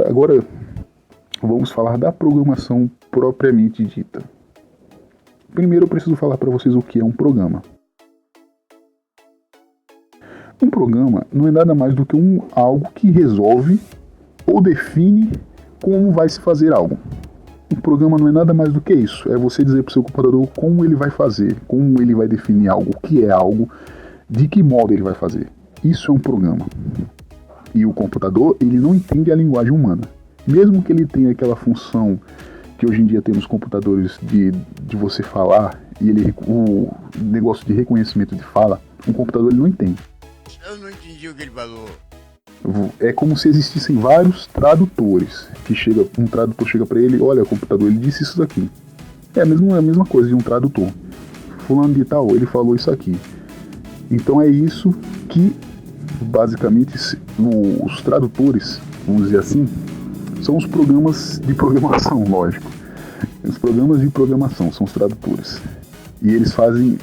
Agora vamos falar da programação propriamente dita. Primeiro eu preciso falar para vocês o que é um programa. Um programa não é nada mais do que algo que resolve ou define como vai se fazer algo. Um programa não é nada mais do que isso. É você dizer para o seu computador como ele vai fazer, como ele vai definir algo, o que é algo, de que modo ele vai fazer. Isso é um programa. E o computador, ele não entende a linguagem humana. Mesmo que ele tenha aquela função que hoje em dia tem nos computadores de você falar, e o negócio de reconhecimento de fala, um computador ele não entende. Eu não entendi o que ele falou. É como se existissem vários tradutores. Um tradutor chega para ele, olha, computador, ele disse isso daqui. É a mesma coisa de um tradutor. Fulano de tal, ele falou isso aqui. Então é isso que, basicamente, os tradutores, vamos dizer assim, são os programas de programação, lógico. Os programas de programação são os tradutores. E eles fazem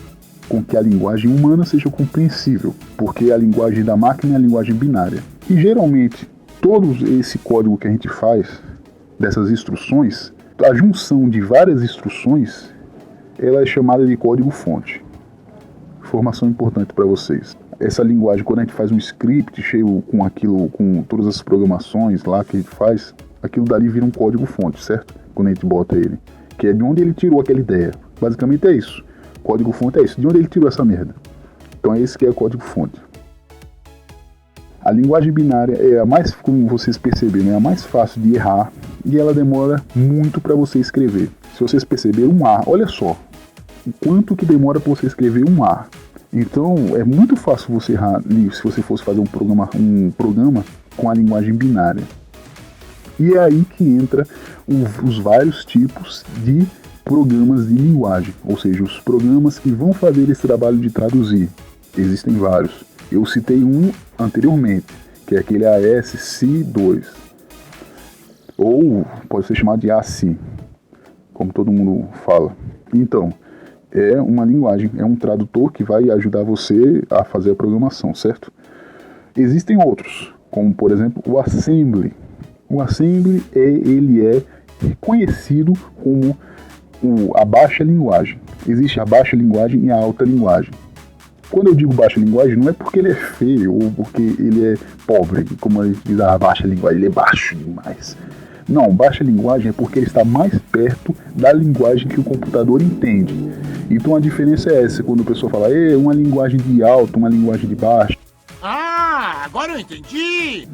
com que a linguagem humana seja compreensível, porque a linguagem da máquina é a linguagem binária. E geralmente, todo esse código que a gente faz, dessas instruções, a junção de várias instruções, ela é chamada de código-fonte. Informação importante para vocês. Essa linguagem, quando a gente faz um script cheio com aquilo, com todas as programações lá que a gente faz, aquilo dali vira um código-fonte, certo? Quando a gente bota ele. Que é de onde ele tirou aquela ideia. Basicamente é isso. Código-fonte é isso. De onde ele tirou essa merda? Então é esse que é o código-fonte. A linguagem binária é a mais, como vocês perceberam, é a mais fácil de errar e ela demora muito para você escrever. Se vocês perceberem um A, olha só o quanto que demora para você escrever um A. Então é muito fácil você errar se você fosse fazer um programa com a linguagem binária. E é aí que entra os vários tipos de programas de linguagem, ou seja, os programas que vão fazer esse trabalho de traduzir. Existem vários. Eu citei um anteriormente, que é aquele ASCII, ou pode ser chamado de ASCII, como todo mundo fala. Então, é uma linguagem, é um tradutor que vai ajudar você a fazer a programação, certo? Existem outros, como por exemplo o Assembly. O Assembly ele é reconhecido como a baixa linguagem. Existe a baixa linguagem e a alta linguagem. Quando eu digo baixa linguagem, não é porque ele é feio ou porque ele é pobre, como a gente diz, a baixa linguagem, ele é baixo demais. Não, baixa linguagem é porque ele está mais perto da linguagem que o computador entende. Então a diferença é essa, quando a pessoa fala, uma linguagem de alta, uma linguagem de baixa. Ah, agora eu entendi!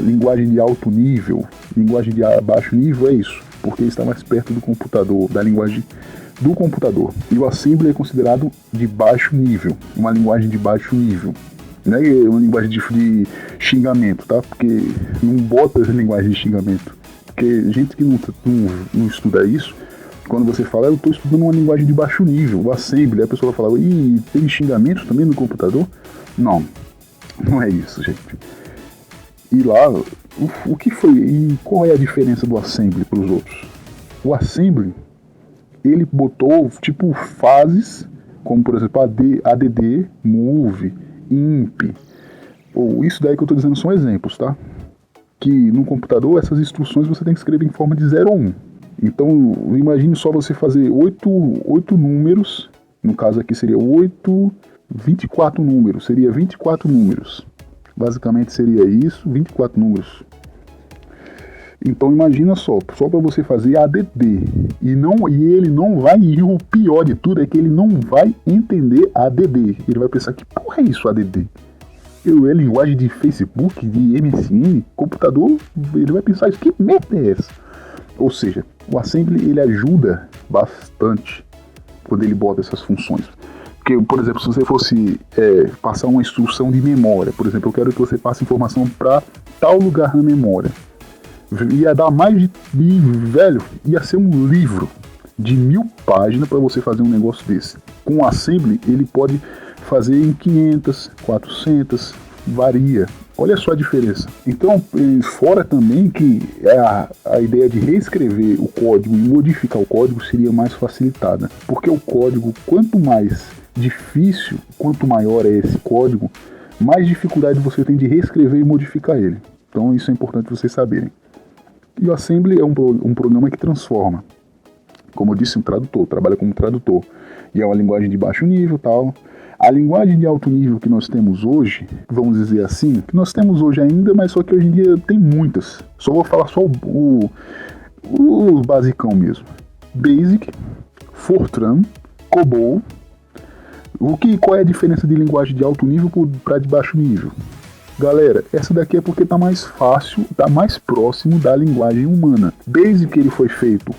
Linguagem de alto nível, linguagem de baixo nível é isso, porque ele está mais perto do computador, da linguagem do computador. E o Assembly é considerado de baixo nível, uma linguagem de baixo nível. Não é uma linguagem de xingamento, tá? Porque não bota essa linguagem de xingamento. Porque gente que não estuda isso, quando você fala, eu estou estudando uma linguagem de baixo nível, o Assembly, a pessoa fala, tem xingamentos também no computador? Não é isso, gente. E lá, o que foi, e qual é a diferença do Assembly para os outros? O Assembly, ele botou tipo fases, como por exemplo ADD, Move, IMP. Isso daí que eu estou dizendo são exemplos, tá? Que no computador essas instruções você tem que escrever em forma de 0 a 1. Então imagine só você fazer 8 números, no caso aqui seria 24 números, seria 24 números. Basicamente seria isso, 24 números. Então imagina só para você fazer ADD. E ele não vai, e o pior de tudo é que ele não vai entender ADD. Ele vai pensar, que porra é isso ADD? É linguagem de Facebook, de MSN, computador, ele vai pensar, isso que merda é essa? Ou seja, o Assembly ele ajuda bastante quando ele bota essas funções. Porque, por exemplo, se você fosse passar uma instrução de memória, por exemplo, eu quero que você passe informação para tal lugar na memória. Ia dar mais ia ser um livro de 1000 páginas para você fazer um negócio desse. Com o Assembly, ele pode fazer em 500, 400, varia. Olha só a diferença. Então, fora também que a ideia de reescrever o código e modificar o código seria mais facilitada. Porque o código, quanto mais difícil, quanto maior é esse código, mais dificuldade você tem de reescrever e modificar ele. Então isso é importante vocês saberem. E o Assembly é um programa que transforma, como eu disse, um tradutor, trabalha como tradutor. E é uma linguagem de baixo nível e tal. A linguagem de alto nível que nós temos hoje, vamos dizer assim, que nós temos hoje ainda, mas só que hoje em dia tem muitas. Só vou falar só o basicão mesmo. Basic, Fortran, COBOL. Qual é a diferença de linguagem de alto nível para de baixo nível? Galera, essa daqui é porque tá mais fácil, tá mais próximo da linguagem humana. Basic ele foi feito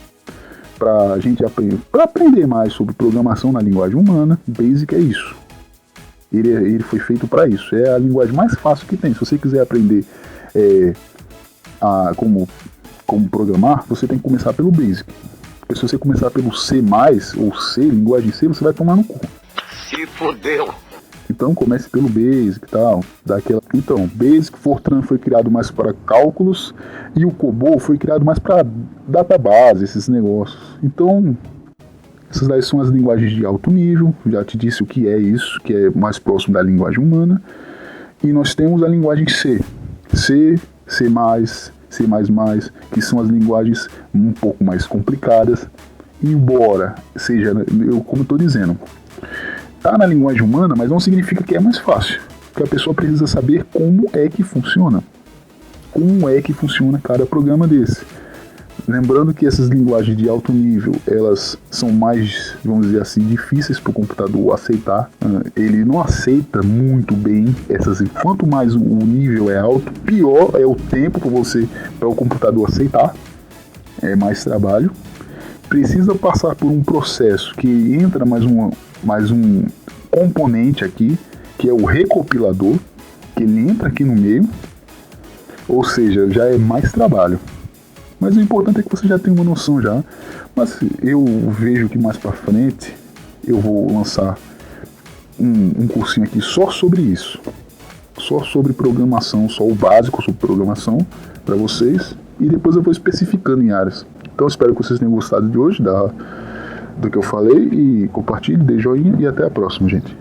para a gente aprender mais sobre programação na linguagem humana. Basic é isso. Ele foi feito para isso. É a linguagem mais fácil que tem. Se você quiser aprender como programar, você tem que começar pelo Basic. Porque se você começar pelo C+, ou C, linguagem C, você vai tomar no cu. Se fodeu. Então comece pelo Basic e tal. Então, Basic, Fortran foi criado mais para cálculos e o COBOL foi criado mais para database, esses negócios. Então, essas daí são as linguagens de alto nível. Já te disse o que é isso, que é mais próximo da linguagem humana. E nós temos a linguagem C. C, C++, C++, que são as linguagens um pouco mais complicadas. Embora seja, como eu estou dizendo, tá na linguagem humana, mas não significa que é mais fácil. Porque a pessoa precisa saber como é que funciona. Como é que funciona cada programa desse. Lembrando que essas linguagens de alto nível, elas são mais, vamos dizer assim, difíceis para o computador aceitar. Ele não aceita muito bem essas. Quanto mais o nível é alto, pior é o tempo para o computador aceitar. É mais trabalho. Precisa passar por um processo que entra mais um componente aqui, que é o recopilador, que ele entra aqui no meio, ou seja, já é mais trabalho. Mas o importante é que você já tem uma noção já. Mas eu vejo que mais para frente eu vou lançar um cursinho aqui só sobre isso, só sobre programação, só o básico sobre programação para vocês, e depois eu vou especificando em áreas. Então espero que vocês tenham gostado de hoje, do que eu falei, e compartilhe, dê joinha e até a próxima, gente.